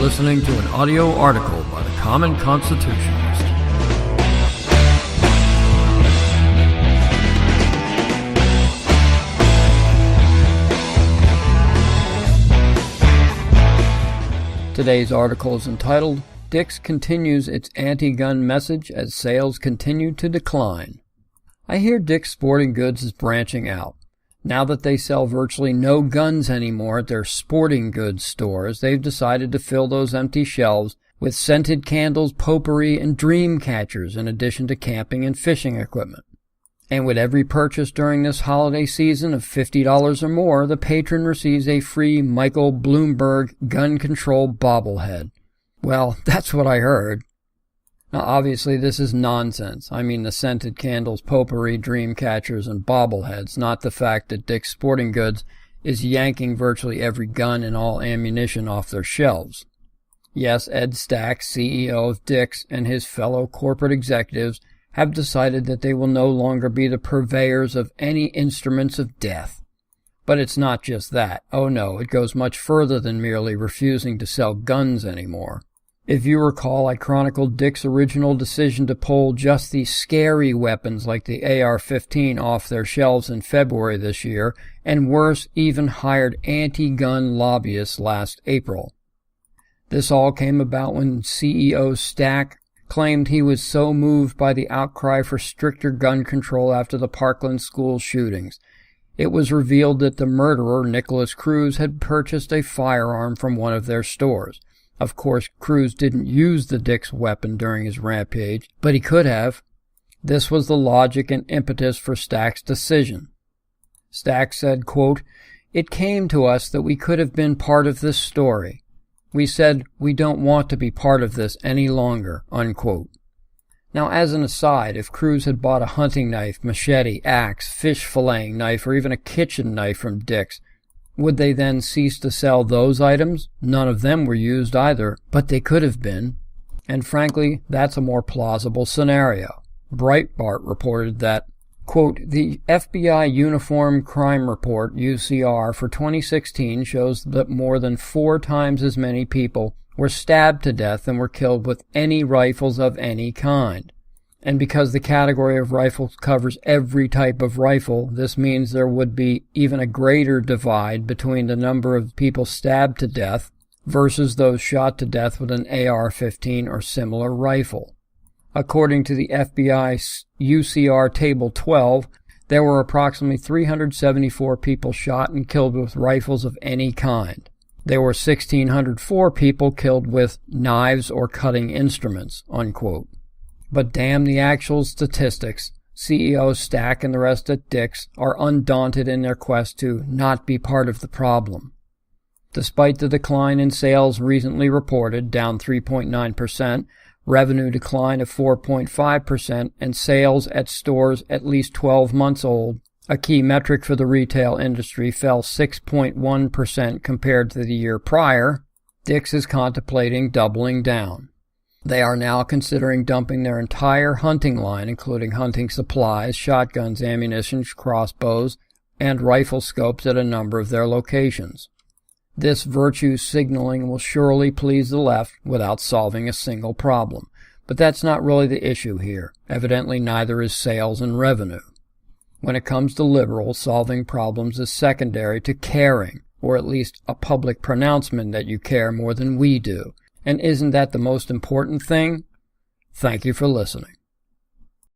listening to an audio article by the Common Constitutionalist. Today's article is entitled, Dick's Continues Its Anti-Gun Message as Sales Continue to Decline. I hear Dick's Sporting Goods is branching out. Now that they sell virtually no guns anymore at their sporting goods stores, they've decided to fill those empty shelves with scented candles, potpourri, and dream catchers in addition to camping and fishing equipment. And with every purchase during this holiday season of $50 or more, the patron receives a free Michael Bloomberg gun control bobblehead. Well, that's what I heard. Now, obviously, this is nonsense. I mean the scented candles, potpourri, dream catchers, and bobbleheads, not the fact that Dick's Sporting Goods is yanking virtually every gun and all ammunition off their shelves. Yes, Ed Stack, CEO of Dick's, and his fellow corporate executives have decided that they will no longer be the purveyors of any instruments of death. But it's not just that. Oh no, it goes much further than merely refusing to sell guns anymore. If you recall, I chronicled Dick's original decision to pull just the scary weapons like the AR-15 off their shelves in February this year, and worse, even hired anti-gun lobbyists last April. This all came about when CEO Stack claimed he was so moved by the outcry for stricter gun control after the Parkland school shootings. It was revealed that the murderer, Nicholas Cruz, had purchased a firearm from one of their stores. Of course, Cruz didn't use the Dick's weapon during his rampage, but he could have. This was the logic and impetus for Stack's decision. Stack said, quote, "It came to us that we could have been part of this story. We said we don't want to be part of this any longer," unquote. Now, as an aside, if Cruz had bought a hunting knife, machete, axe, fish filleting knife, or even a kitchen knife from Dick's, would they then cease to sell those items? None of them were used either, but they could have been. And frankly, that's a more plausible scenario. Breitbart reported that, quote, "The FBI Uniform Crime Report, UCR, for 2016 shows that more than 4 times as many people were stabbed to death than were killed with any rifles of any kind. And because the category of rifles covers every type of rifle, this means there would be even a greater divide between the number of people stabbed to death versus those shot to death with an AR-15 or similar rifle. According to the FBI UCR Table 12, there were approximately 374 people shot and killed with rifles of any kind. There were 1,604 people killed with knives or cutting instruments," unquote. But damn the actual statistics. CEO Stack and the rest at Dick's are undaunted in their quest to not be part of the problem. Despite the decline in sales recently reported, down 3.9%, revenue decline of 4.5%, and sales at stores at least 12 months old, a key metric for the retail industry, fell 6.1% compared to the year prior, Dick's is contemplating doubling down. They are now considering dumping their entire hunting line, including hunting supplies, shotguns, ammunition, crossbows, and rifle scopes at a number of their locations. This virtue signaling will surely please the left without solving a single problem. But that's not really the issue here. Evidently, neither is sales and revenue. When it comes to liberals, solving problems is secondary to caring, or at least a public pronouncement that you care more than we do. And isn't that the most important thing? Thank you for listening.